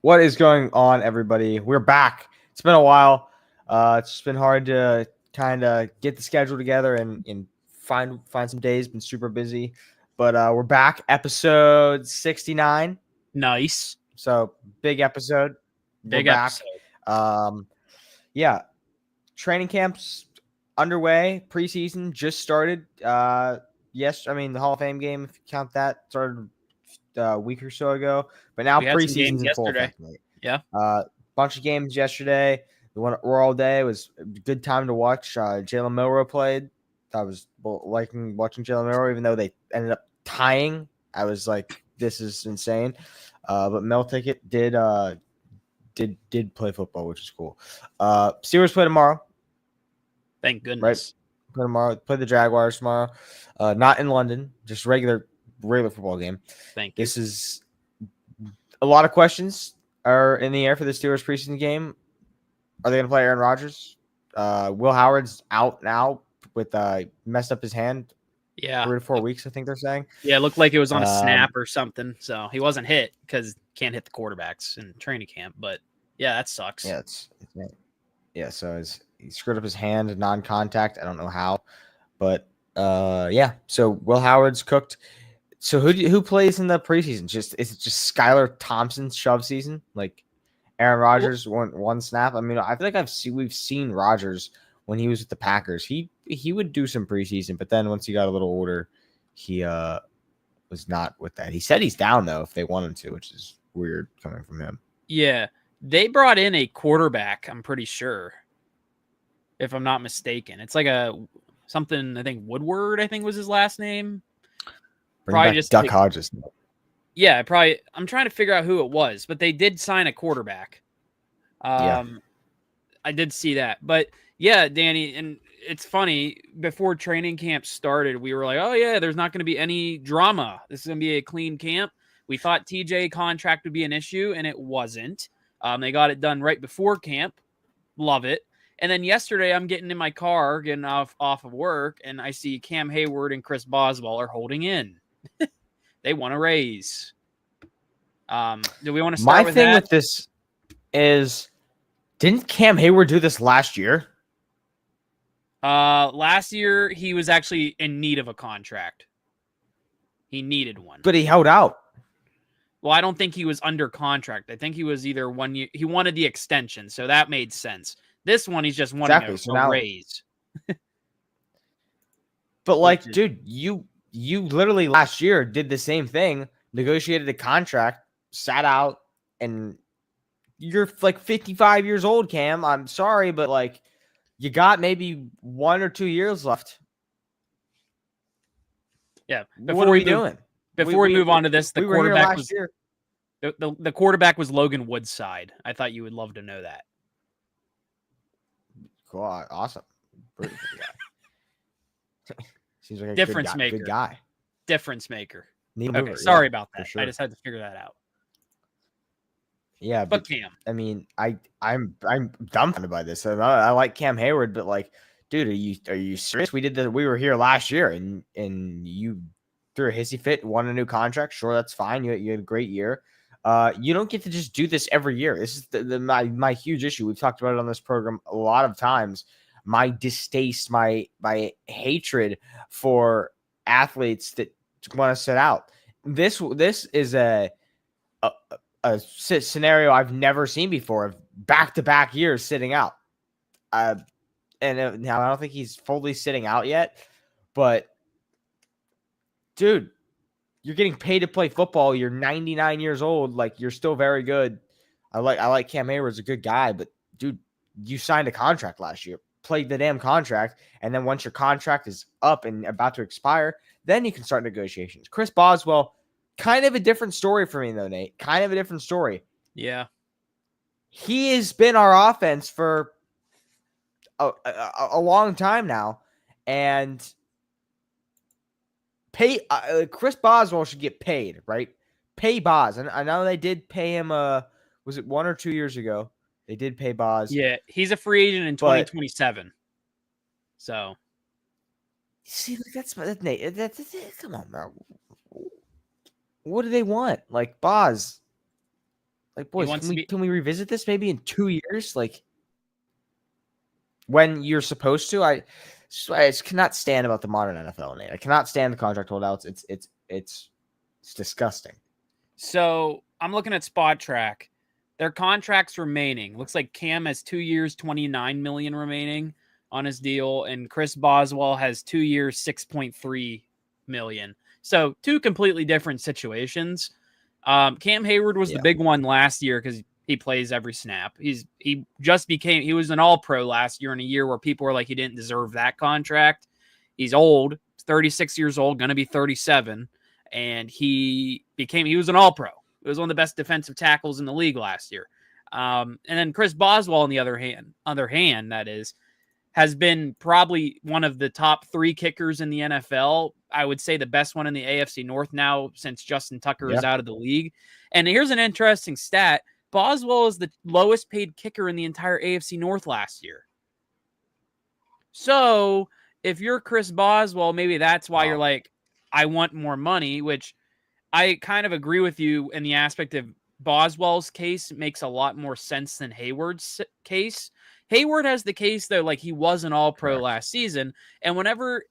What is going on, everybody? We're back. It's been a while. It's just been hard to kind of get the schedule together and find some days. Been super busy, but we're back. Episode 69. Nice. So big episode. We're Big back. episode. Yeah. Training camps underway. Preseason just started. Yes, I mean the Hall of Fame game, if you count that, started a week or so ago. But now We had some preseason's games in full yesterday. effect, mate. Yeah. Bunch of games yesterday. The one at Royal Day was a good time to watch. Jalen Milroe played. I was liking watching Jalen Milroe, even though they ended up tying. I was like, this is insane. But Mel Ticket did play football, which is cool. Steelers play tomorrow. Thank goodness. Play tomorrow. Play the Jaguars tomorrow. Not in London, just regular football game. Thank you. This is a lot of questions are in the air for the Steelers preseason game. Are they going to play Aaron Rodgers? Will Howard's out now with messed up his hand. Yeah. 3 to 4 weeks, I think they're saying. Yeah, it looked like it was on a snap or something. So he wasn't hit because can't hit the quarterbacks in training camp. But yeah, that sucks. Yeah, so he screwed up his hand, non-contact. I don't know how, but yeah. So Will Howard's cooked. So who plays in the preseason? Is it just Skylar Thompson's shove season? Like Aaron Rodgers one snap. I mean, I feel like we've seen Rodgers when he was with the Packers. He would do some preseason, but then once he got a little older, he was not with that. He said he's down though if they want him to, which is weird coming from him. Yeah, they brought in a quarterback. I'm pretty sure, if I'm not mistaken. It's like something. I think Woodward. I think was his last name. Probably just Duck Hodges. Yeah, probably. I'm trying to figure out who it was, but they did sign a quarterback. I did see that. But yeah, Danny, and it's funny, before training camp started, we were like, oh yeah, there's not going to be any drama. This is going to be a clean camp. We thought TJ contract would be an issue, and it wasn't. They got it done right before camp. Love it. And then yesterday, I'm getting in my car, getting off of work, and I see Cam Hayward and Chris Boswell are holding in. They want to raise. Do we want to start with that? My thing with this is, didn't Cam Hayward do this last year? Last year, he was actually in need of a contract. He needed one. But he held out. Well, I don't think he was under contract. I think he was either 1 year. He wanted the extension, so that made sense. This one, he's just wanting a raise. But like, dude, you literally last year did the same thing, negotiated a contract, sat out, and you're like 55 years old, Cam. I'm sorry, but like, you got maybe 1 or 2 years left. Yeah. What are we doing? Before we move on to this, the quarterback was the quarterback was Logan Woodside. I thought you would love to know that. Cool, awesome. Seems like a difference maker. Good guy. Difference maker. Okay, sorry about that. Sure. I just had to figure that out. Yeah, but Cam. I mean, I'm dumbfounded by this. I like Cam Hayward, but like, dude, are you serious? We were here last year, and you threw a hissy fit, won a new contract. Sure, that's fine. You had a great year. You don't get to just do this every year. This is my huge issue. We've talked about it on this program a lot of times. My distaste, my hatred for athletes that want to sit out. This is a scenario I've never seen before of back-to-back years sitting out. And now I don't think he's fully sitting out yet, but dude, you're getting paid to play football. You're 99 years old. Like, you're still very good. I like Cam Hayward's a good guy, but dude, you signed a contract last year. Played the damn contract, and then once your contract is up and about to expire, then you can start negotiations. Chris Boswell, kind of a different story for me though, Nate. Kind of a different story. Yeah. He has been our offense for a long time now, and Chris Boswell should get paid, right? Pay Boz. And I know they did pay him was it 1 or 2 years ago? They did pay Boz. Yeah, he's a free agent in 2027. So, see, that's Nate. Come on, bro. What do they want? Like, Boz, Like, boys, can we revisit this maybe in 2 years? Like, when you're supposed to. I just cannot stand about the modern NFL, Nate. I cannot stand the contract holdouts. It's disgusting. So I'm looking at Spot Track. Their contracts remaining. Looks like Cam has 2 years, $29 million remaining on his deal, and Chris Boswell has 2 years, $6.3 million. So two completely different situations. Cam Hayward was the big one last year because he plays every snap. He was an All-Pro last year in a year where people were like he didn't deserve that contract. He's old, 36 years old, going to be 37, and he was an All-Pro. It was one of the best defensive tackles in the league last year. And then Chris Boswell, on the other hand, that is, has been probably one of the top 3 kickers in the NFL. I would say the best one in the AFC North now since Justin Tucker is out of the league. And here's an interesting stat. Boswell is the lowest paid kicker in the entire AFC North last year. So if you're Chris Boswell, maybe that's why you're like, I want more money, which I kind of agree with you in the aspect of Boswell's case makes a lot more sense than Hayward's case. Hayward has the case, though, like he was an All-Pro last season. And whenever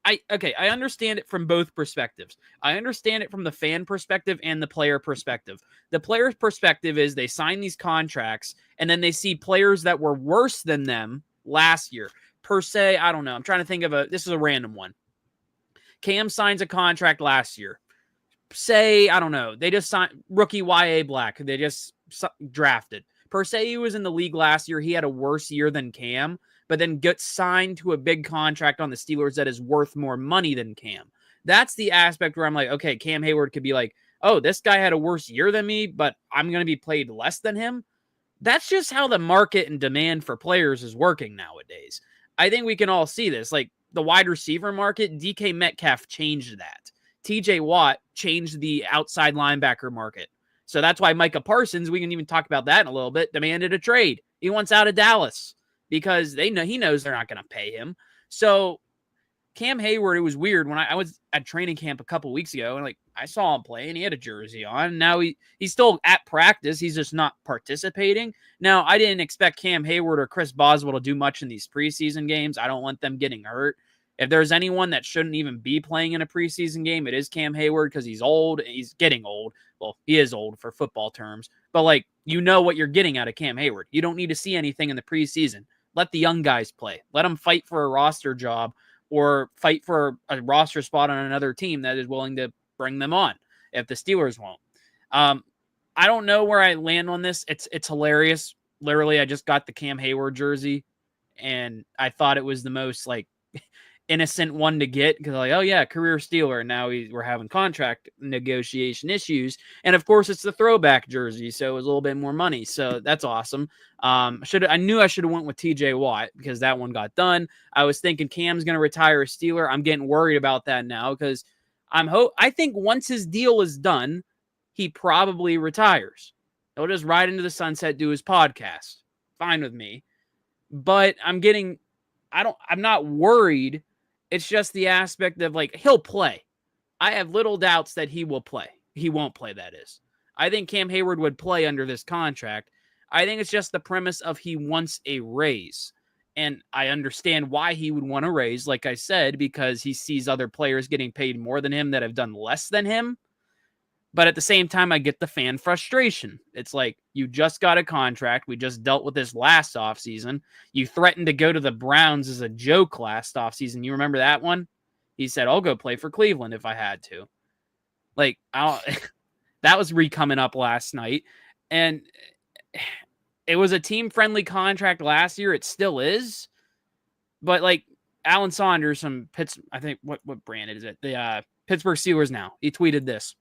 I understand it from both perspectives. I understand it from the fan perspective and the player perspective. The player's perspective is they sign these contracts and then they see players that were worse than them last year. Per se, I don't know. I'm trying to think of this is a random one. Cam signs a contract last year. Say, I don't know, they just signed rookie Y.A. Black. They just drafted. Per se, he was in the league last year. He had a worse year than Cam, but then gets signed to a big contract on the Steelers that is worth more money than Cam. That's the aspect where I'm like, okay, Cam Hayward could be like, oh, this guy had a worse year than me, but I'm going to be paid less than him. That's just how the market and demand for players is working nowadays. I think we can all see this. Like the wide receiver market, DK Metcalf changed that. TJ Watt changed the outside linebacker market. So that's why Micah Parsons, we can even talk about that in a little bit, demanded a trade. He wants out of Dallas because he knows they're not going to pay him. So Cam Hayward, it was weird when I was at training camp a couple weeks ago, and like I saw him play and he had a jersey on. Now he's still at practice. He's just not participating. Now, I didn't expect Cam Hayward or Chris Boswell to do much in these preseason games. I don't want them getting hurt. If there's anyone that shouldn't even be playing in a preseason game, it is Cam Hayward because he's old. He's getting old. Well, he is old for football terms. But, like, you know what you're getting out of Cam Hayward. You don't need to see anything in the preseason. Let the young guys play. Let them fight for a roster job or fight for a roster spot on another team that is willing to bring them on if the Steelers won't. I don't know where I land on this. It's hilarious. Literally, I just got the Cam Hayward jersey, and I thought it was the most, like, innocent one to get because like, oh yeah, career Steeler. Now we're having contract negotiation issues. And of course it's the throwback jersey. So it was a little bit more money. So that's awesome. I knew I should have went with TJ Watt because that one got done. I was thinking Cam's going to retire a Steeler. I'm getting worried about that now because I think once his deal is done, he probably retires. He'll just ride into the sunset, do his podcast. Fine with me. But I'm not worried. It's just the aspect of like, he'll play. I have little doubts that he will play. He won't play, that is. I think Cam Hayward would play under this contract. I think it's just the premise of he wants a raise. And I understand why he would want a raise, like I said, because he sees other players getting paid more than him that have done less than him. But at the same time, I get the fan frustration. It's like, you just got a contract. We just dealt with this last offseason. You threatened to go to the Browns as a joke last offseason. You remember that one? He said, I'll go play for Cleveland if I had to. Like, that was coming up last night. And it was a team-friendly contract last year. It still is. But, like, Alan Saunders from I think, what brand is it? The Pittsburgh Steelers now. He tweeted this.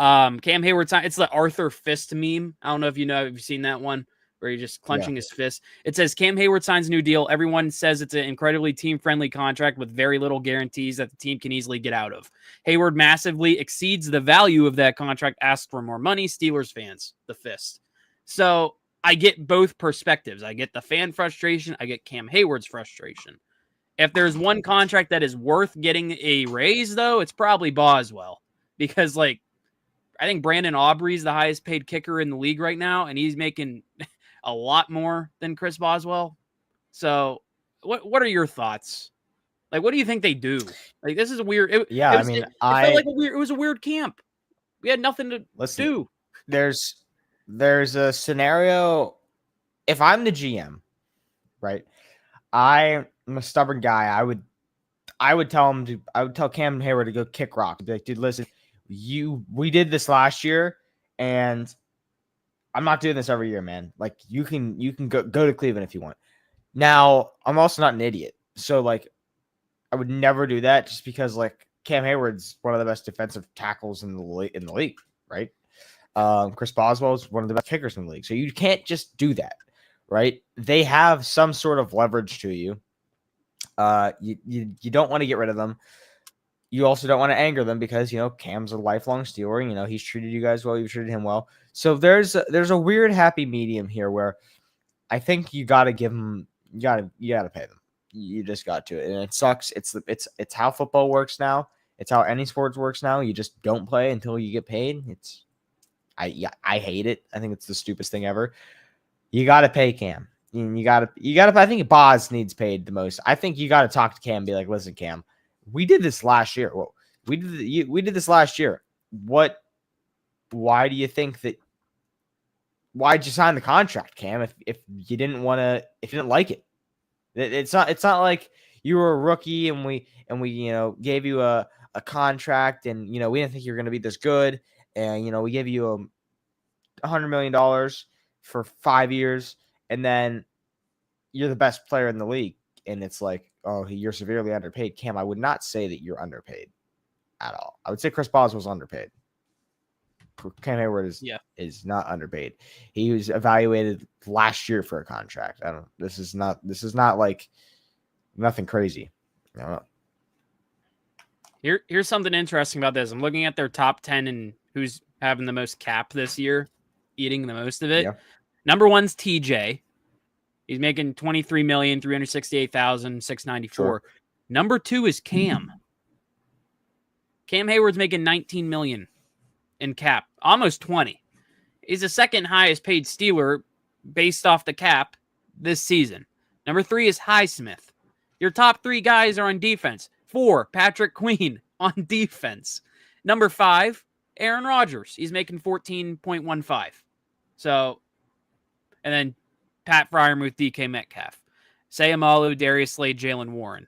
Cam Hayward signed. It's the Arthur Fist meme. I don't know if you've seen that one where he's just clenching his fist. It says Cam Hayward signs a new deal. Everyone says it's an incredibly team-friendly contract with very little guarantees that the team can easily get out of. Hayward massively exceeds the value of that contract. Ask for more money. Steelers fans, the fist. So I get both perspectives. I get the fan frustration. I get Cam Hayward's frustration. If there's one contract that is worth getting a raise, though, it's probably Boswell because, like, I think Brandon Aubrey's the highest paid kicker in the league right now, and he's making a lot more than Chris Boswell. So, what are your thoughts? Like, what do you think they do? Like, this is weird. It felt like it was a weird camp. We had nothing to do. There's a scenario. If I'm the GM, right? I'm a stubborn guy. I would tell Cam Hayward to go kick rock. Be like, dude, listen, we did this last year, and I'm not doing this every year, man. Like, you can go to Cleveland if you want. Now, I'm also not an idiot, so like, I would never do that just because like Cam Hayward's one of the best defensive tackles in the league, right? Chris Boswell is one of the best kickers in the league, so you can't just do that, right? They have some sort of leverage to you. You don't want to get rid of them. You also don't want to anger them because, you know, Cam's a lifelong Steeler. You know, he's treated you guys well. You've treated him well. So there's a weird happy medium here where I think you got to give them, you got to pay them. You just got to, and it sucks. It's how football works now. It's how any sports works now. You just don't play until you get paid. I hate it. I think it's the stupidest thing ever. You got to pay Cam. You got to. I think Boz needs paid the most. I think you got to talk to Cam and be like, listen, Cam, we did this last year. Well, we did this last year. Why do you think that? Why'd you sign the contract, Cam? If you didn't want to, if you didn't like it, it's not like you were a rookie and we you know gave you a contract and you know we didn't think you were going to be this good and you know we gave you $100 million for 5 years and then you're the best player in the league and it's like, oh, you're severely underpaid. Cam, I would not say that you're underpaid at all. I would say Chris Boswell was underpaid. Cam Hayward is not underpaid. He was evaluated last year for a contract. This is not like nothing crazy. I don't know. Here's something interesting about this. I'm looking at their top 10 and who's having the most cap this year, eating the most of it. Yeah. Number one's TJ. He's making $23,368,694. Sure. Number two is Cam. Cam Hayward's making $19 million in cap, almost 20. He's the second highest paid Steeler based off the cap this season. Number three is Highsmith. Your top three guys are on defense. 4, Patrick Queen on defense. Number 5, Aaron Rodgers. He's making 14.15. So, and then Pat Freiermuth, DK Metcalf, Sayamalu, Darius Slade, Jalen Warren.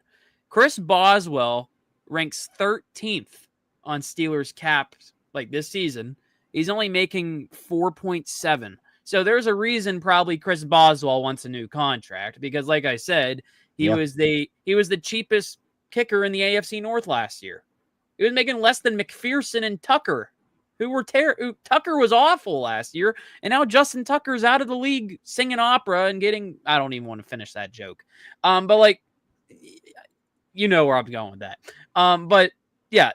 Chris Boswell ranks 13th on Steelers cap like this season. He's only making 4.7. So there's a reason probably Chris Boswell wants a new contract because, like I said, he was the cheapest kicker in the AFC North last year. He was making less than McPherson and Tucker, Tucker was awful last year, and now Justin Tucker's out of the league singing opera and getting. I don't even want to finish that joke, but like, you know where I'm going with that. But yeah,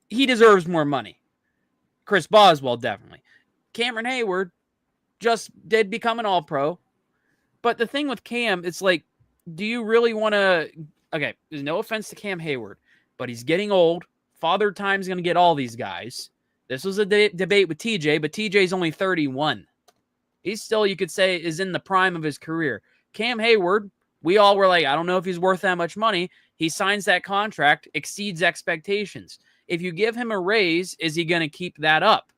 he deserves more money. Chris Boswell, definitely. Cameron Hayward just did become an All-Pro. But the thing with Cam, it's like, do you really want to... Okay, there's no offense to Cam Hayward, but he's getting old. Father Time's going to get all these guys. This was a debate with TJ, but TJ's only 31. He's still, you could say, is in the prime of his career. Cam Hayward, we all were like, I don't know if he's worth that much money. He signs that contract, exceeds expectations. If you give him a raise, is he going to keep that up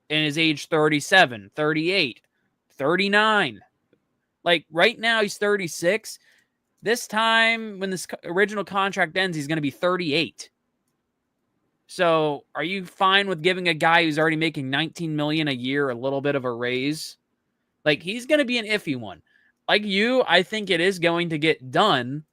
in his age 37, 38, 39? Like right now he's 36. This time when this original contract ends, he's going to be 38. So are you fine with giving a guy who's already making $19 million a year a little bit of a raise? Like he's going to be an iffy one. Like you, I think it is going to get done,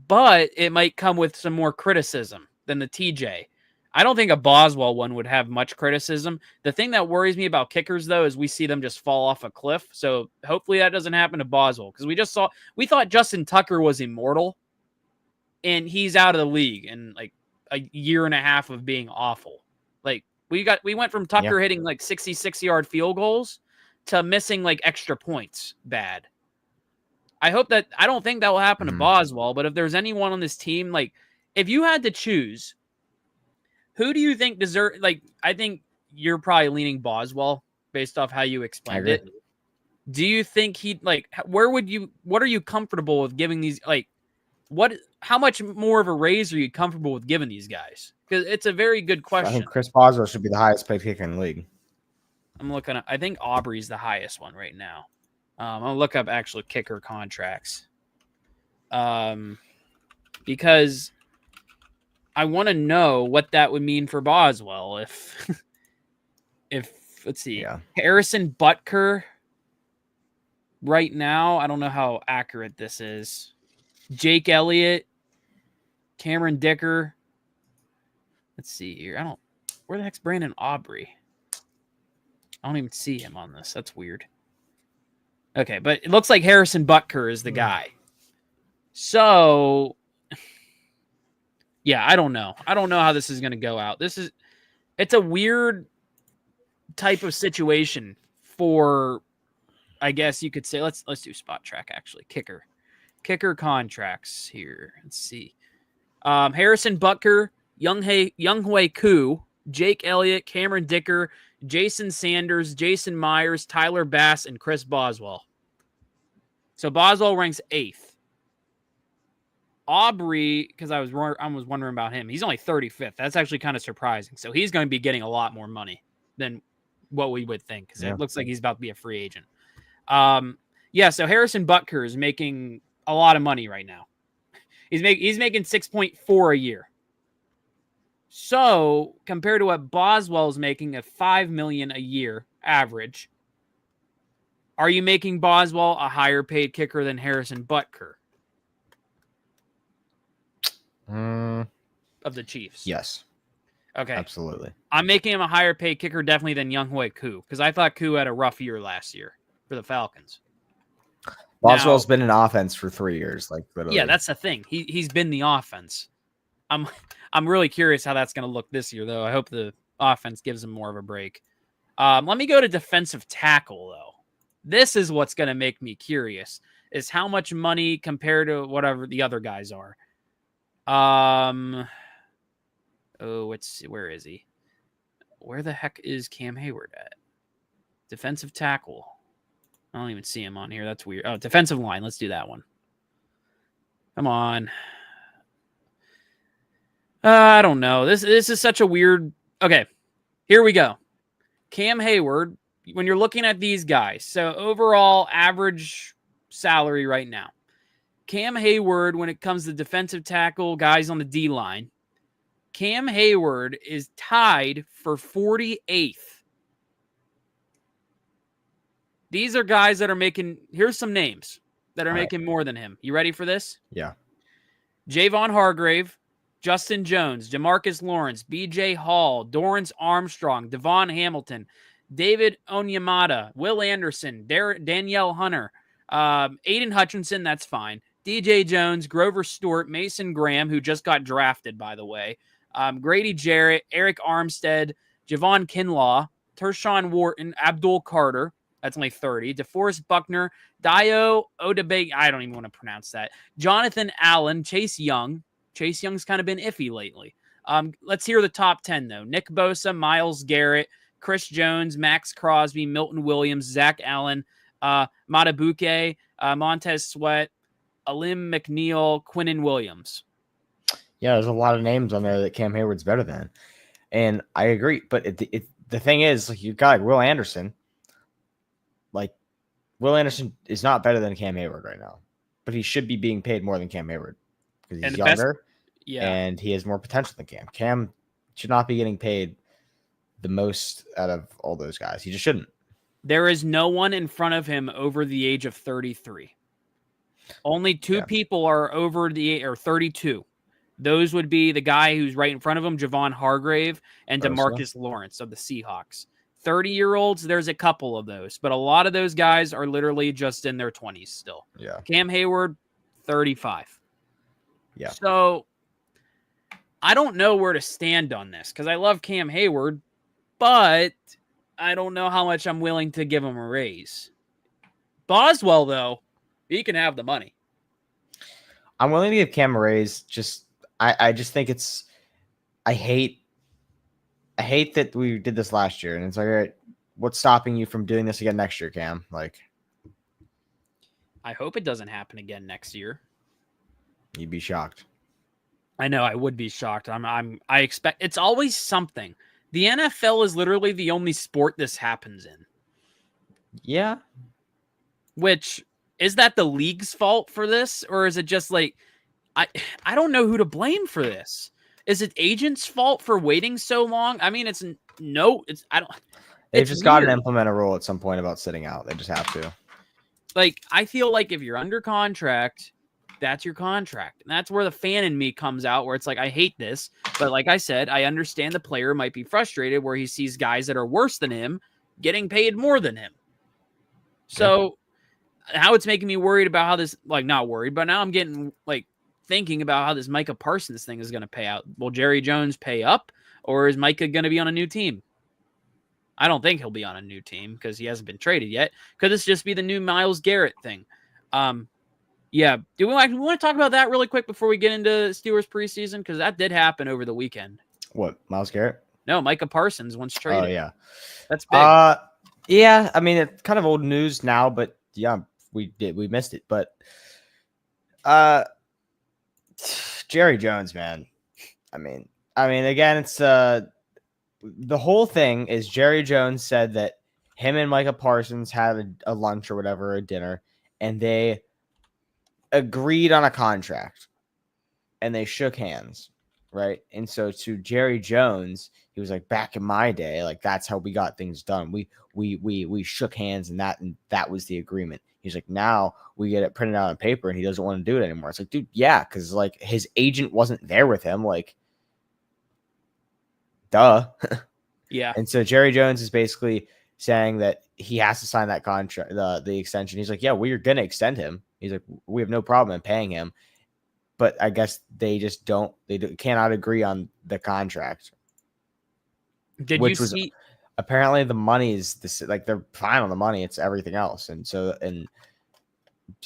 but it might come with some more criticism than the TJ. I don't think a Boswell one would have much criticism. The thing that worries me about kickers, though, is we see them just fall off a cliff. So hopefully that doesn't happen to Boswell because we thought Justin Tucker was immortal, and he's out of the league in like a year and a half of being awful. Like we went from Tucker hitting like 66-yard field goals to missing like extra points bad. I don't think that will happen to Boswell, but if there's anyone on this team, like if you had to choose, who do you think deserve? Like, I think you're probably leaning Boswell based off how you explained it. Do you think he'd what are you comfortable with giving these, how much more of a raise are you comfortable with giving these guys? Because it's a very good question. I think Chris Boswell should be the highest paid kicker in the league. I'm looking at, I think Aubrey's the highest one right now. I'll look up actual kicker contracts. Because I want to know what that would mean for Boswell if let's see. Yeah. Harrison Butker right now, I don't know how accurate this is. Jake Elliott, Cameron Dicker. Let's see here. Where the heck's Brandon Aubrey? I don't even see him on this. That's weird. Okay, but it looks like Harrison Butker is the guy. So, yeah, I don't know. I don't know how this is going to go out. It's a weird type of situation for, I guess you could say, let's do Spot Track, actually. Kicker contracts here. Let's see. Harrison Butker, Younghoe Koo, Jake Elliott, Cameron Dicker, Jason Sanders, Jason Myers, Tyler Bass, and Chris Boswell. So Boswell ranks 8th. Aubrey, because I was wondering about him, he's only 35th. That's actually kind of surprising. So he's going to be getting a lot more money than what we would think, because it looks like he's about to be a free agent. So Harrison Butker is making a lot of money right now. He's making 6.4 a year. So compared to what Boswell is making at $5 million a year average, are you making Boswell a higher paid kicker than Harrison Butker? Of the Chiefs? Yes. Okay. Absolutely. I'm making him a higher paid kicker definitely than Younghoe Koo, because I thought Koo had a rough year last year for the Falcons. Boswell's been in offense for 3 years, literally. Yeah, that's the thing. He's been the offense. I'm really curious how that's going to look this year, though. I hope the offense gives him more of a break. Let me go to defensive tackle, though. This is what's going to make me curious, is how much money compared to whatever the other guys are. Where is he? Where the heck is Cam Hayward at? Defensive tackle. I don't even see him on here. That's weird. Oh, defensive line. Let's do that one. Come on. I don't know. This is such a weird. Okay, here we go. Cam Hayward, when you're looking at these guys, so overall average salary right now. Cam Hayward, when it comes to defensive tackle, guys on the D line, Cam Hayward is tied for 48th. These are guys that are making, here's some names that are making more than him. You ready for this? Yeah. Javon Hargrave, Justin Jones, Jamarcus Lawrence, BJ Hall, Dorrance Armstrong, Devon Hamilton, David Onyemata, Will Anderson, Danielle Hunter, Aiden Hutchinson, that's fine. DJ Jones, Grover Stewart, Mason Graham, who just got drafted, by the way, Grady Jarrett, Eric Armstead, Javon Kinlaw, Tershawn Wharton, Abdul Carter, that's only 30, DeForest Buckner, Dio Odebe, I don't even want to pronounce that, Jonathan Allen, Chase Young. Chase Young's kind of been iffy lately. Let's hear the top 10, though. Nick Bosa, Myles Garrett, Chris Jones, Max Crosby, Milton Williams, Zach Allen, Matabuke, Montez Sweat, Alim McNeil, Quinnen Williams. Yeah, there's a lot of names on there that Cam Hayward's better than. And I agree. But the thing is, you've got Will Anderson. Will Anderson is not better than Cam Hayward right now. But he should be being paid more than Cam Hayward. Because he's younger. And he has more potential than Cam. Cam should not be getting paid the most out of all those guys. He just shouldn't. There is no one in front of him over the age of 33. Only two people are over the age, or 32. Those would be the guy who's right in front of him, Javon Hargrave, and DeMarcus Lawrence of the Seahawks. 30-year-olds, there's a couple of those, but a lot of those guys are literally just in their 20s still. Yeah. Cam Hayward, 35. Yeah. So I don't know where to stand on this because I love Cam Hayward, but I don't know how much I'm willing to give him a raise. Boswell, though, he can have the money. I'm willing to give Cam a raise. I just think I hate I hate that we did this last year, and it's like, all right, what's stopping you from doing this again next year, Cam? Like, I hope it doesn't happen again next year. you'd be shocked. I know I would be shocked. I expect it's always something. The NFL is literally the only sport this happens in. Yeah. Which is that the league's fault for this, or is it just like I don't know who to blame for this. Is it agents' fault for waiting so long? I mean, it's I don't. They've just got to implement a rule at some point about sitting out. They just have to. Like, I feel like if you're under contract, that's your contract. And that's where the fan in me comes out, where it's like, I hate this. But like I said, I understand the player might be frustrated where he sees guys that are worse than him getting paid more than him. So now it's making me worried about how this, like, not worried, but now I'm getting like thinking about how this Micah Parsons thing is going to pay out. Will Jerry Jones pay up, or is Micah going to be on a new team? I don't think he'll be on a new team because he hasn't been traded yet. Could this just be the new Myles Garrett thing? Yeah. Do we want to talk about that really quick before we get into Steelers preseason? Because that did happen over the weekend. What, Myles Garrett? No, Micah Parsons once traded. Oh, yeah. That's big. Yeah, I mean, it's kind of old news now, but yeah, we missed it. But Jerry Jones, man. I mean, again, it's the whole thing is Jerry Jones said that him and Micah Parsons had a lunch or whatever, a dinner, and they agreed on a contract, and they shook hands, right? And so to Jerry Jones, he was like, back in my day, like that's how we got things done. We shook hands, and that was the agreement. He's like, now we get it printed out on paper, and he doesn't want to do it anymore. It's like, dude, yeah, because like his agent wasn't there with him, like, duh. Yeah. And so Jerry Jones is basically saying that he has to sign that contract, the extension. He's like, yeah, we're gonna extend him. He's like, we have no problem in paying him, but I guess they just cannot agree on the contract. Apparently the money is this, like they're fine on the money. It's everything else. And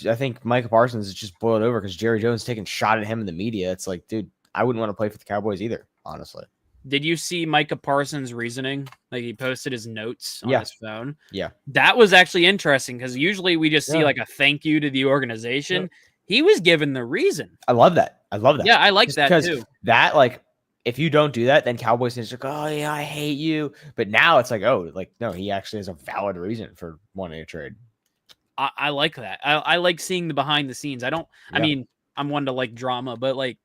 I think Micah Parsons is just boiled over because Jerry Jones taking shot at him in the media. It's like, dude, I wouldn't want to play for the Cowboys either, honestly. Did you see Micah Parsons' reasoning? Like he posted his notes on his phone. Yeah. That was actually interesting because usually we just see like a thank you to the organization. Yeah. He was given the reason. I love that. Yeah, I like that too. That, like, if you don't do that, then Cowboys fans are like, oh yeah, I hate you. But now it's like, oh, like, no, he actually has a valid reason for wanting to trade. I like that. I like seeing the behind the scenes. I mean, I'm one to like drama, but like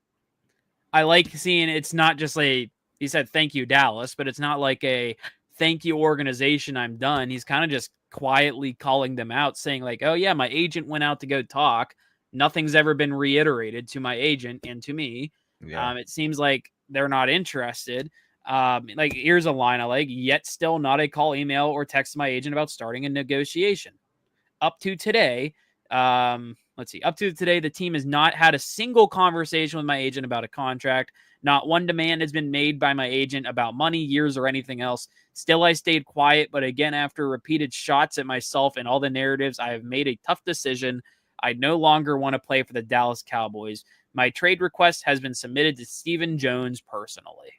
I like seeing it's not just like he said, thank you, Dallas, but it's not like a thank you organization, I'm done. He's kind of just quietly calling them out, saying like, oh yeah, my agent went out to go talk. Nothing's ever been reiterated to my agent and to me. Yeah. It seems like they're not interested. Like here's a line I like, yet still not a call, email, or text my agent about starting a negotiation. Up to today, the team has not had a single conversation with my agent about a contract. Not one demand has been made by my agent about money, years, or anything else. Still, I stayed quiet, but again, after repeated shots at myself and all the narratives, I have made a tough decision. I no longer want to play for the Dallas Cowboys. My trade request has been submitted to Stephen Jones personally.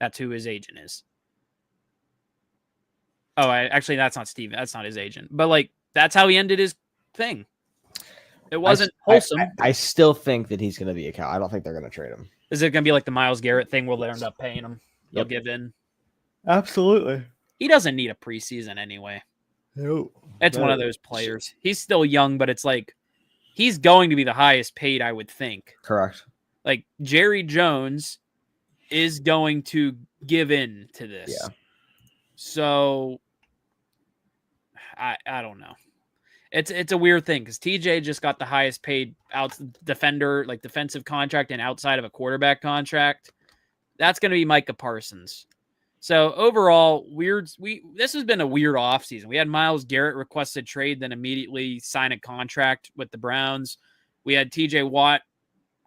That's who his agent is. Oh, actually, that's not Steven. That's not his agent. But, like, that's how he ended his thing. It wasn't wholesome. I still think that he's going to be a Cow. I don't think they're going to trade him. Is it going to be like the Myles Garrett thing where they end up paying him? They'll give in. Absolutely. He doesn't need a preseason anyway. No. It's one of those players. He's still young, but it's like he's going to be the highest paid, I would think. Correct. Like Jerry Jones is going to give in to this. Yeah. So I don't know. It's a weird thing because TJ just got the highest paid defender, like defensive contract, and outside of a quarterback contract. That's going to be Micah Parsons. So overall, this has been a weird offseason. We had Myles Garrett requested trade, then immediately sign a contract with the Browns. We had TJ Watt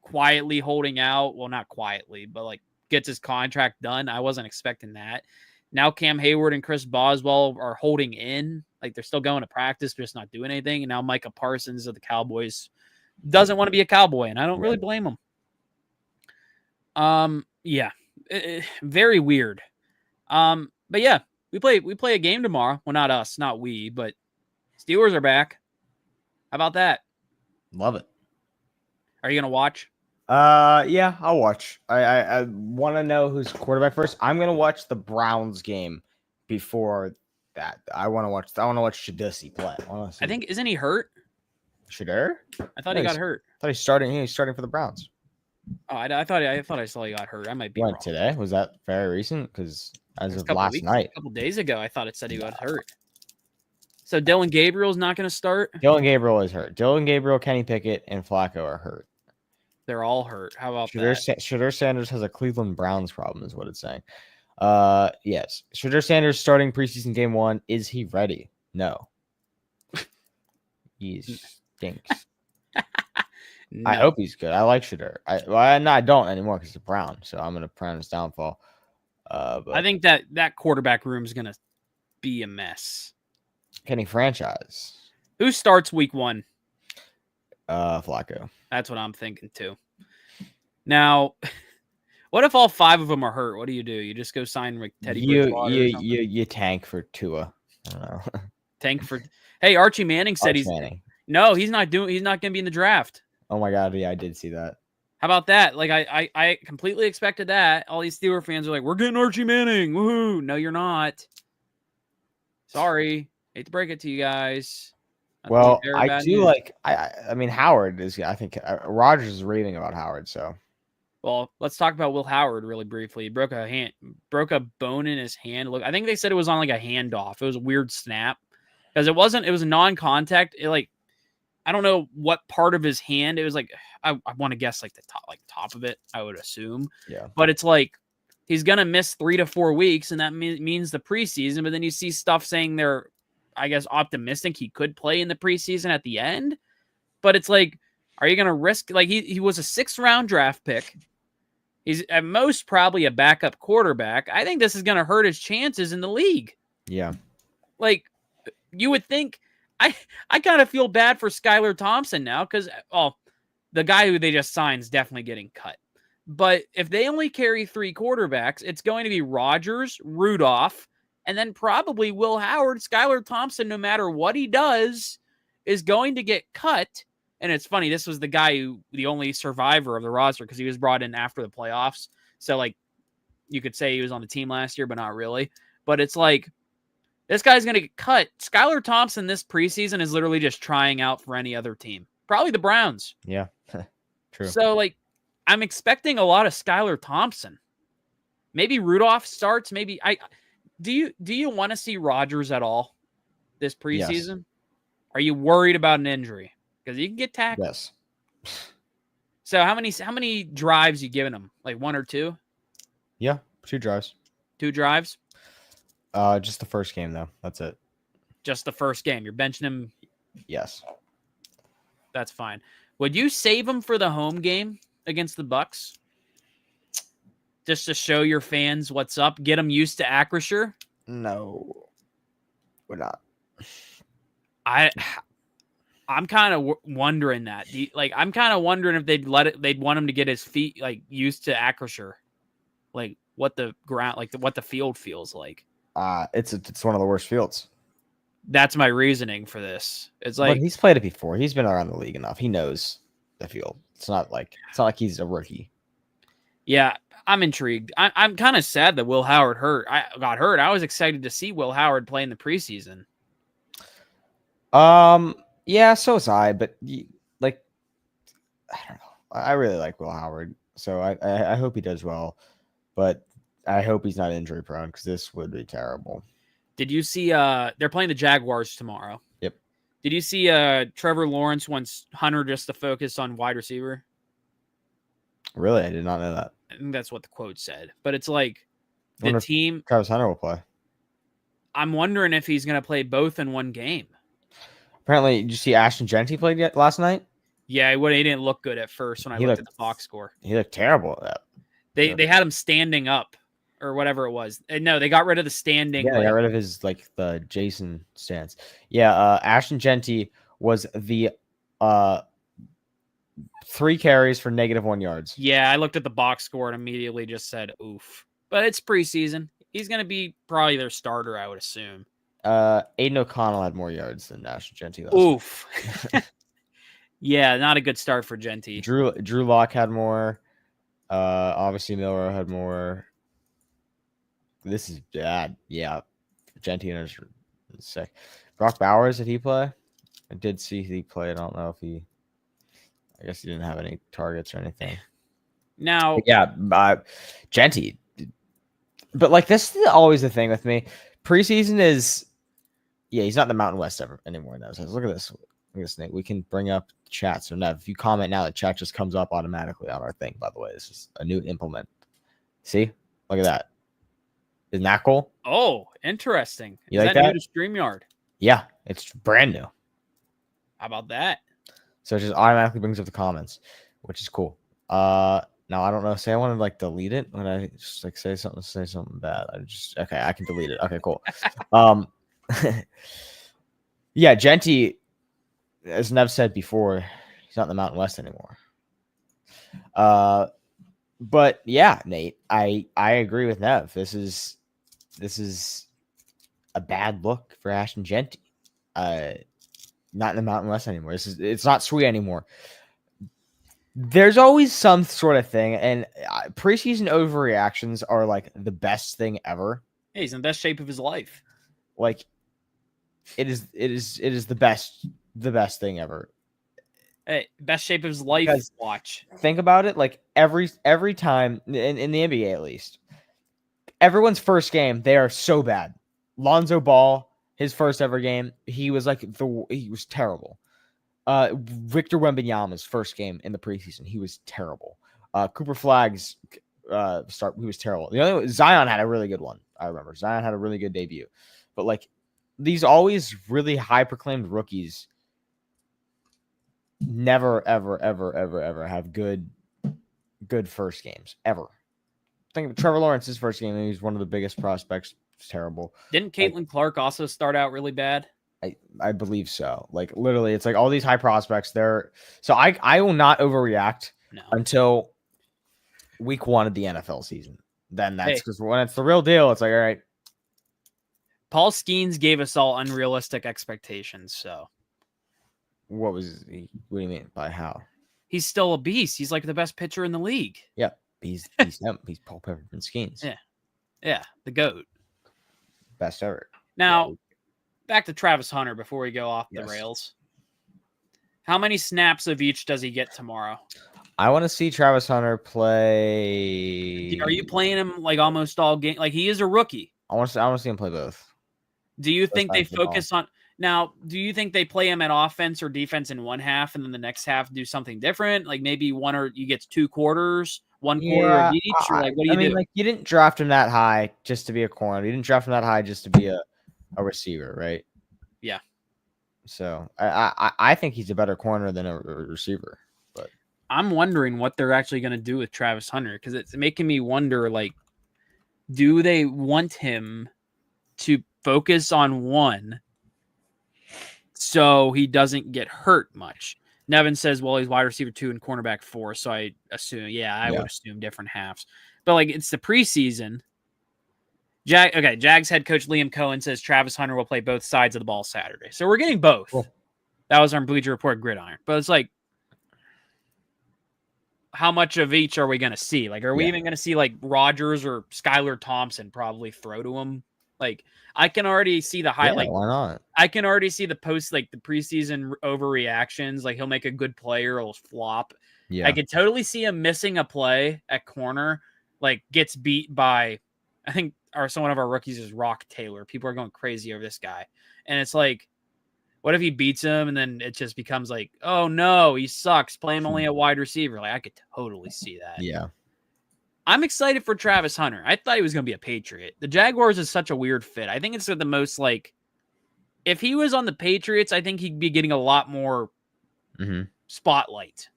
quietly holding out. Well, not quietly, but like gets his contract done. I wasn't expecting that. Now Cam Hayward and Chris Boswell are holding in. Like they're still going to practice, they're just not doing anything. And now Micah Parsons of the Cowboys doesn't want to be a Cowboy, and I don't really blame him. Yeah, very weird. But yeah, we play a game tomorrow. Well, not us, not we, but Steelers are back. How about that? Love it. Are you gonna watch? Yeah, I'll watch. I want to know who's quarterback first. I'm gonna watch the Browns game before that. I want to watch Shadussy play. I think isn't he hurt? Shadur? I thought he got hurt. I thought he's starting. He's starting for the Browns. Oh, I thought I saw he got hurt. I might be wrong. Today? Was that very recent? Because as of last night, a couple days ago, I thought it said he got hurt. So Dylan Gabriel's not going to start. Dylan Gabriel is hurt. Dylan Gabriel, Kenny Pickett, and Flacco are hurt. They're all hurt. How about that? Shadur Sanders has a Cleveland Browns problem, is what it's saying. Yes. Shadur Sanders starting preseason game 1. Is he ready? No. He stinks. No. I hope he's good. I like Shadur. I don't anymore because it's Brown, so I'm gonna prime his downfall. But I think that quarterback room is gonna be a mess. Can he franchise? Who starts week 1? Flacco. That's what I'm thinking too. Now, what if all 5 of them are hurt? What do? You just go sign like Teddy Bridgewater? You tank for Tua. I don't know. Tank for. Hey, Archie Manning said No, he's not going to be in the draft. Oh my God, yeah, I did see that. How about that? Like I completely expected that. All these Steelers fans are like, "We're getting Archie Manning." Woohoo! No, you're not. Sorry. Hate to break it to you guys. Well, I do like. I mean, Howard is. I think Rodgers is raving about Howard. So, well, let's talk about Will Howard really briefly. He broke a bone in his hand. Look, I think they said it was on like a handoff. It was a weird snap because it wasn't. It was a non-contact. I don't know what part of his hand. It was like I want to guess like the top of it. I would assume. Yeah. But it's like he's gonna miss 3 to 4 weeks, and that means the preseason. But then you see stuff saying they're, I guess, optimistic he could play in the preseason at the end. But it's like, are you gonna risk? Like he was a 6th round draft pick. He's at most probably a backup quarterback. I think this is gonna hurt his chances in the league. Yeah. Like you would think. I kind of feel bad for Skylar Thompson now because, the guy who they just signed is definitely getting cut. But if they only carry 3 quarterbacks, it's going to be Rodgers, Rudolph, and then probably Will Howard. Skylar Thompson, no matter what he does, is going to get cut. And it's funny, this was the guy the only survivor of the roster because he was brought in after the playoffs. So, like, you could say he was on the team last year, but not really. But it's like, this guy's going to get cut. Skylar Thompson this preseason is literally just trying out for any other team. Probably the Browns. Yeah, true. So, like, I'm expecting a lot of Skylar Thompson. Maybe Rudolph starts. Maybe do you want to see Rodgers at all this preseason? Yes. Are you worried about an injury? Because he can get tackled. Yes. So how many drives you giving him? Like 1 or 2? Yeah, 2 drives. 2 drives? Just the first game though. That's it. Just the first game. You're benching him. Yes. That's fine. Would you save him for the home game against the Bucks? Just to show your fans what's up, get them used to Acrisure? No, we're not. I'm kind of wondering that. I'm kind of wondering if they'd want him to get his feet like used to Acrisure, like what the ground, like what the field feels like. It's one of the worst fields. That's my reasoning for this. It's like, but he's played it before. He's been around the league enough. He knows the field. It's not like he's a rookie. Yeah, I'm intrigued. I'm kind of sad that Will Howard got hurt. I was excited to see Will Howard play in the preseason. Yeah, so was I. But I don't know. I really like Will Howard, so I hope he does well. But I hope he's not injury prone because this would be terrible. Did you see they're playing the Jaguars tomorrow? Yep. Did you see Trevor Lawrence wants Hunter just to focus on wide receiver? Really? I did not know that. I think that's what the quote said. But it's like the team Travis Hunter will play. I'm wondering if he's going to play both in one game. Apparently, did you see Ashton Genty played yet last night? Yeah, he didn't look good at first when I looked at the box score. He looked terrible at that. They had him standing up. Or whatever it was. No, they got rid of the standing. Yeah, they got rid of his the Jason stance. Yeah, Ashton Genty was the 3 carries for -1 yards. Yeah, I looked at the box score and immediately just said, oof. But it's preseason. He's going to be probably their starter, I would assume. Aiden O'Connell had more yards than Ashton Jeanty last Oof. Yeah, not a good start for Jeanty. week. Drew Lock had more. Obviously Milroe had more. This is bad. Yeah, Jeanty is sick. Brock Bowers, did he play? I did see he played. I don't know if he. I guess he didn't have any targets or anything. Now, But yeah, Jeanty. But like this is always the thing with me. Preseason is, yeah, he's not in the Mountain West anymore. Now, look at this. Look at this, Nate. We can bring up chat. So now, if you comment now, the chat just comes up automatically on our thing. By the way, this is a new implement. See, look at that. Isn't that cool? oh, interesting. You Is like that that? new to StreamYard? Yeah, it's brand new. How about that? So it just automatically brings up the comments, which is cool. Now I don't know. Say I want to like delete it when I just like say something bad. Okay, I can delete it. Okay, cool. Yeah, Jeanty, as Nev said before, he's not in the Mountain West anymore. But yeah, Nate, I agree with Nev. This is a bad look for Ashton Jeanty. Not in the Mountain West anymore. It's not sweet anymore. There's always some sort of thing, and preseason overreactions are like the best thing ever. Hey, he's in the best shape of his life. Like it is the best thing ever. Hey, best shape of his life. Because watch. Think about it. Like every time in the NBA, at least, everyone's first game, they are so bad. Lonzo Ball, his first ever game, he was terrible. Victor Wembanyama's first game in the preseason, he was terrible. Cooper Flagg's start, he was terrible. The only Zion had a really good one. I remember Zion had a really good debut, but like these always really high proclaimed rookies never ever have good first games ever. Think of Trevor Lawrence's first game. He was one of the biggest prospects. It's terrible. Didn't Caitlin Clark also start out really bad? I believe so. Like literally, it's like all these high prospects. So I will not overreact until week 1 of the NFL season. Then that's because when it's the real deal, it's like, all right. Paul Skeens gave us all unrealistic expectations. So what do you mean by how? He's still a beast. He's like the best pitcher in the league. Yeah, he's him. He's Paul Peppermint Skeens. Yeah, the GOAT. Best ever. Now, back to Travis Hunter before we go off the rails. How many snaps of each does he get tomorrow? I want to see Travis Hunter play. Are you playing him like almost all game? Like he is a rookie. I want to see him play both. Do you think they focus on now? Do you think they play him at offense or defense in one half, and then the next half do something different? Like maybe you get 2 quarters, 1 quarter of each. Or like what do you do? Like you didn't draft him that high just to be a corner. You didn't draft him that high just to be a receiver, right? Yeah. So I think he's a better corner than a receiver. But I'm wondering what they're actually going to do with Travis Hunter because it's making me wonder. Like, do they want him to focus on one so he doesn't get hurt much? Nevin says, well, he's wide receiver 2 and cornerback 4. So I assume, I would assume different halves. But like it's the preseason. Jags head coach Liam Cohen says Travis Hunter will play both sides of the ball Saturday. So we're getting both. Cool. That was on Bleacher Report Gridiron. But it's like, how much of each are we going to see? Like, are we even going to see like Rodgers or Skylar Thompson probably throw to him? Like, I can already see the highlight. Why not? I can already see the post, like the preseason overreactions. Like he'll make a good play or he'll flop. Yeah. I could totally see him missing a play at corner, like gets beat by, I think one of our rookies is Rock Taylor. People are going crazy over this guy. And it's like, what if he beats him and then it just becomes like, oh no, he sucks. Play him only at wide receiver. Like I could totally see that. Yeah. I'm excited for Travis Hunter. I thought he was going to be a Patriot. The Jaguars is such a weird fit. I think it's the most like, if he was on the Patriots, I think he'd be getting a lot more spotlight.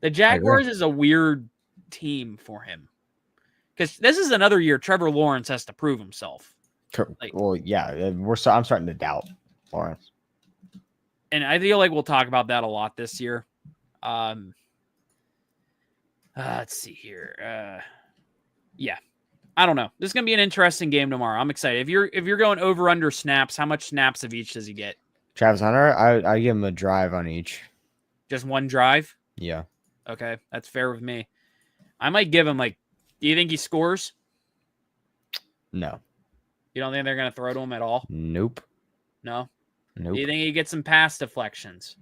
The Jaguars is a weird team for him. Because this is another year Trevor Lawrence has to prove himself. Like, well, yeah, I'm starting to doubt Lawrence. And I feel like we'll talk about that a lot this year. Let's see here. I don't know. This is gonna be an interesting game tomorrow. I'm excited. If you're going over under snaps, how much snaps of each does he get? Travis Hunter, I give him a drive on each. Just one drive? Yeah. Okay, that's fair with me. I might give him like. Do you think he scores? No. You don't think they're gonna throw to him at all? Nope. No. Nope. Do you think he gets some pass deflections,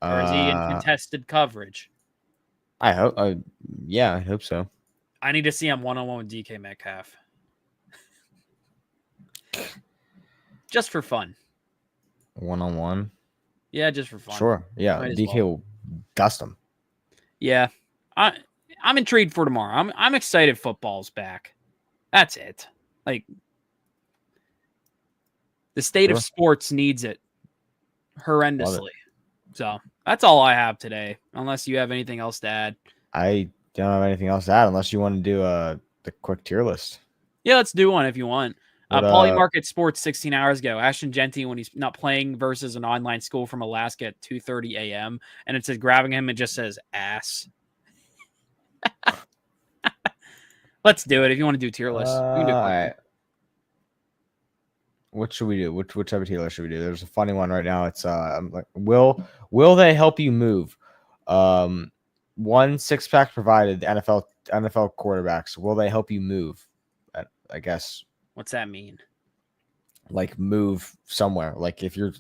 or is he in contested coverage? I hope. Yeah, I hope so. I need to see him one-on-one with DK Metcalf. Just for fun. One-on-one? Yeah, just for fun. Sure. Yeah, DK will dust him. Yeah. I'm intrigued for tomorrow. I'm excited football's back. That's it. Like, the state of sports needs it horrendously. So that's all I have today, unless you have anything else to add. I don't have anything else to add unless you want to do the quick tier list. Yeah, let's do one if you want. Paulie Market Sports 16 hours ago. Ashton Genty, when he's not playing versus an online school from Alaska at 2:30 a.m. And it says grabbing him, it just says ass. Let's do it if you want to do tier list. We can do all right. What should we do? Which type of tier list should we do? There's a funny one right now. It's like will they help you move? 1 6-pack provided. The NFL quarterbacks, will they help you move? I guess. What's that mean? Like move somewhere. Like if you're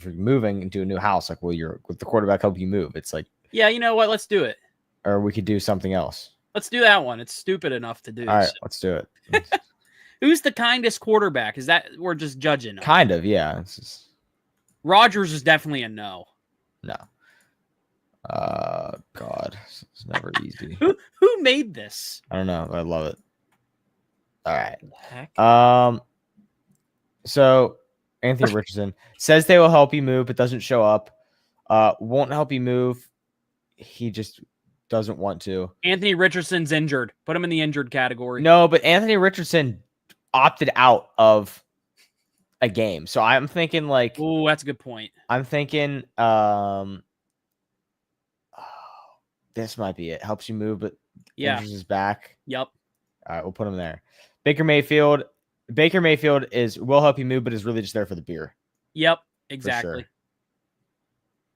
moving into a new house, like will the quarterback help you move? It's like, yeah, you know what? Let's do it. Or we could do something else. Let's do that one. It's stupid enough to do. All right, let's do it. Who's the kindest quarterback? Is that we're just judging? Kind of, yeah. Rodgers is definitely a no. No. God, it's never easy. Who made this? I don't know. I love it. All right. Heck? So Anthony Richardson says they will help you move, but doesn't show up. Won't help you move. He just doesn't want to. Anthony Richardson's injured. Put him in the injured category. No, but Anthony Richardson opted out of a game. So I'm thinking like, oh, that's a good point. I'm thinking this might be it. Helps you move, but injures his back. Yep. All right, we'll put him there. Baker Mayfield will help you move, but is really just there for the beer. Yep, exactly. Sure.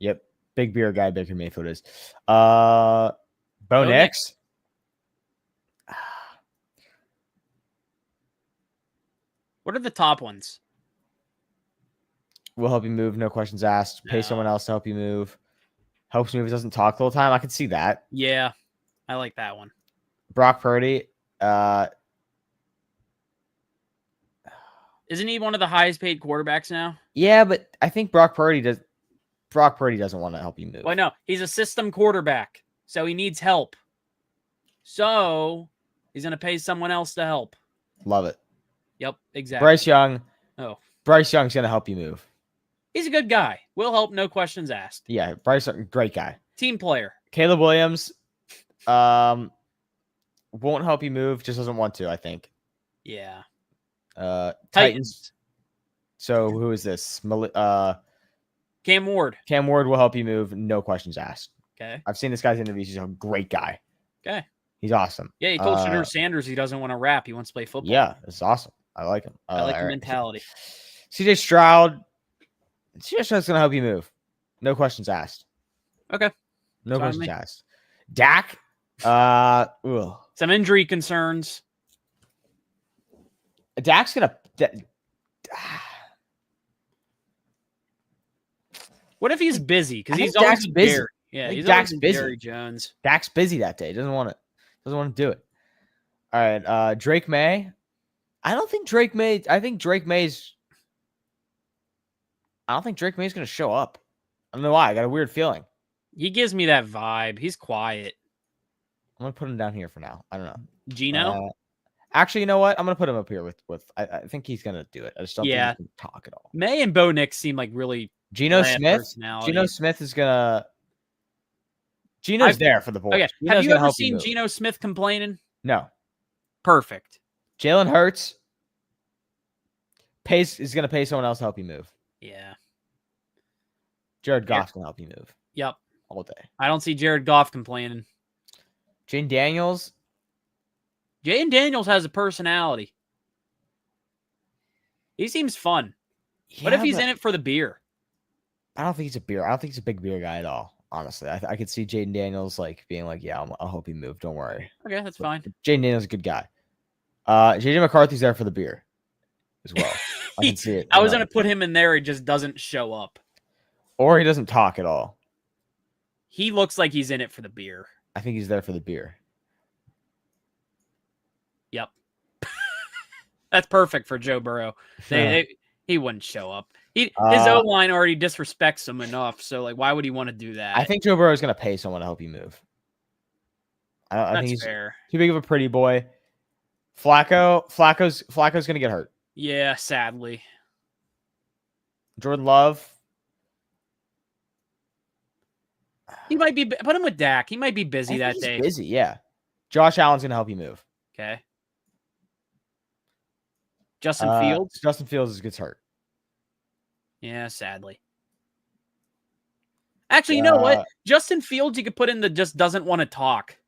Yep. Big beer guy Baker Mayfield is. Bo Nix. What are the top ones? Will help you move, no questions asked. Pay someone else to help you move. Helps you move, doesn't talk the whole time. I can see that. Yeah, I like that one. Brock Purdy. Isn't he one of the highest paid quarterbacks now? Yeah, but I think Brock Purdy doesn't want to help you move. Well, no, he's a system quarterback, so he needs help. So he's going to pay someone else to help. Love it. Yep, exactly. Bryce Young. Oh. Bryce Young's going to help you move. He's a good guy. Will help, no questions asked. Yeah, Bryce, great guy. Team player. Caleb Williams won't help you move, just doesn't want to, I think. Yeah. Titans. So who is this? Cam Ward. Cam Ward will help you move, no questions asked. Okay. I've seen this guy's interviews. He's a great guy. Okay. He's awesome. Yeah, he told Shedeur Sanders he doesn't want to rap. He wants to play football. Yeah, it's awesome. I like him. I like the mentality. CJ Stroud. CJ Stroud's going to help you move. No questions asked. Okay. No questions asked. Dak. Some injury concerns. Dak's going to... What if he's busy? Because he's always busy. Yeah, he's Dak's busy. Jerry Jones. Dak's busy that day. Doesn't want to do it. All right. Drake May. I think Drake May's going to show up. I don't know why. I got a weird feeling. He gives me that vibe. He's quiet. I'm going to put him down here for now. I don't know. Gino? Actually, you know what? I'm going to put him up here with I think he's going to do it. I just don't think he can talk at all. May and Bo Nix seem like really Geno Smith. Geno Smith is going to Geno's there for the boys. Okay. Have you ever seen Geno Smith complaining? No. Perfect. Jalen Hurts is going to pay someone else to help you move. Yeah. Jared Goff can help you move. Yep. All day. I don't see Jared Goff complaining. Jane Daniels. Jaden Daniels has a personality. He seems fun. What if he's in it for the beer? I don't think he's a beer. I don't think he's a big beer guy at all. Honestly, I could see Jaden Daniels like being like, "Yeah, I'll hope he moved. Don't worry." Okay, that's fine. Jaden Daniels is a good guy. JJ McCarthy's there for the beer as well. I can see it. I was gonna put him in there. He just doesn't show up, or he doesn't talk at all. He looks like he's in it for the beer. I think he's there for the beer. Yep, that's perfect for Joe Burrow. He wouldn't show up. His O-line already disrespects him enough, so like, why would he want to do that? I think Joe Burrow is going to pay someone to help you move. I think he's fair. Too big of a pretty boy. Flacco's going to get hurt. Yeah, sadly. Jordan Love. He might be. Put him with Dak. He might be busy that day. Busy, yeah. Josh Allen's going to help you move. Okay. Justin Fields gets hurt. Yeah, sadly. Actually, you know what? Justin Fields, you could put in the just doesn't want to talk.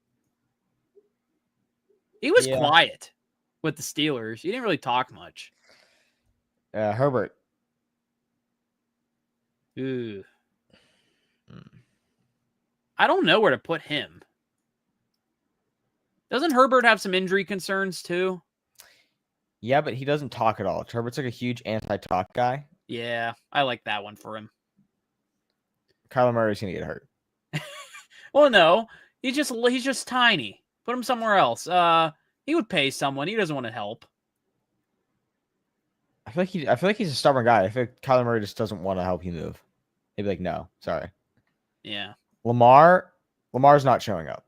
He was quiet with the Steelers. He didn't really talk much. Herbert. Ooh. I don't know where to put him. Doesn't Herbert have some injury concerns too? Yeah, but he doesn't talk at all. Herbert's like a huge anti-talk guy. Yeah, I like that one for him. Kyler Murray's gonna get hurt. Well, no, he's just tiny. Put him somewhere else. He would pay someone. He doesn't want to help. I feel like he's a stubborn guy. I feel like Kyler Murray just doesn't want to help you move. He'd be like, no, sorry. Yeah. Lamar's not showing up.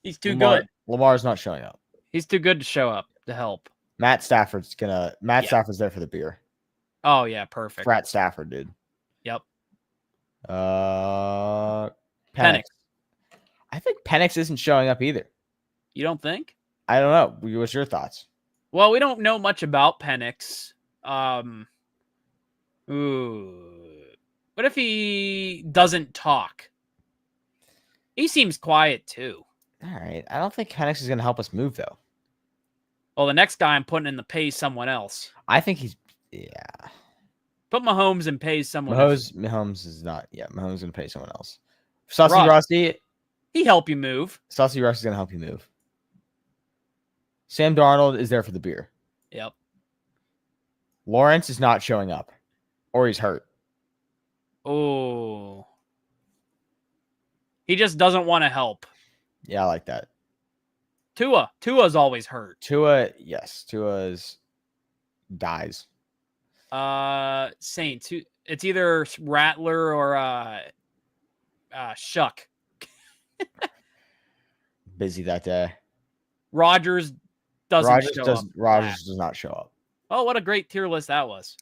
He's too good. Lamar's not showing up. He's too good to show up to help. Matt Stafford's there for the beer. Oh yeah, perfect. Frat Stafford, dude. Yep. Penix. I think Penix isn't showing up either. You don't think? I don't know. What's your thoughts? Well, we don't know much about Penix. What if he doesn't talk? He seems quiet too. All right. I don't think Penix is going to help us move though. Well, the next guy I'm putting in the pay someone else. I think he's Put Mahomes and pays someone else. Mahomes is not. Yeah, Mahomes is going to pay someone else. Saucy Rossi. He help you move. Saucy Rossi's going to help you move. Sam Darnold is there for the beer. Yep. Lawrence is not showing up, or he's hurt. Oh. He just doesn't want to help. Yeah, I like that. Tua's always hurt. Tua's dies. Saints. It's either Rattler or Shuck. Busy that day. Rodgers does not show up. Oh, what a great tier list that was.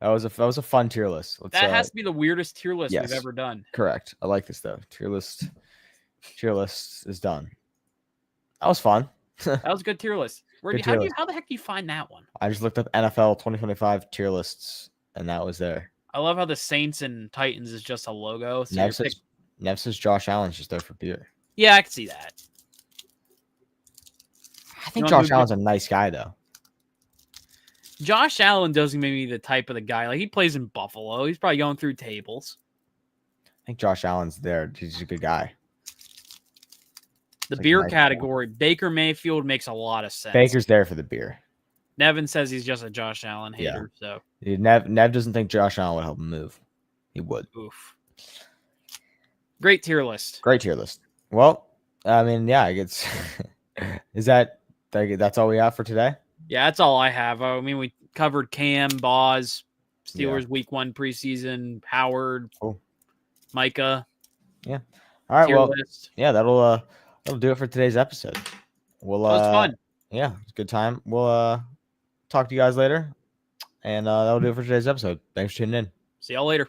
That was a fun tier list. That has to be the weirdest tier list we've ever done. Correct. I like this though. Tier list is done. That was fun. That was a good tier list. How the heck do you find that one? I just looked up NFL 2025 tier lists, and that was there. I love how the Saints and Titans is just a logo. So Nev says Josh Allen's just there for beer. Yeah, I can see that. I think Josh Allen's a nice guy, though. Josh Allen doesn't make me the type of the guy. Like, he plays in Buffalo. He's probably going through tables. I think Josh Allen's there. He's a good guy. The beer category, Baker Mayfield makes a lot of sense. Baker's there for the beer. Nevin says he's just a Josh Allen hater. Yeah. So Dude, Nev doesn't think Josh Allen would help him move. He would. Oof. Great tier list. Well, I mean, yeah, I guess that's all we have for today? Yeah, that's all I have. I mean, we covered Cam, Boz, Steelers week 1 preseason, Howard, Micah. Yeah. All right. Well, list. Yeah, that'll do it for today's episode. It was fun. Yeah, it's a good time. We'll talk to you guys later. And that'll do it for today's episode. Thanks for tuning in. See y'all later.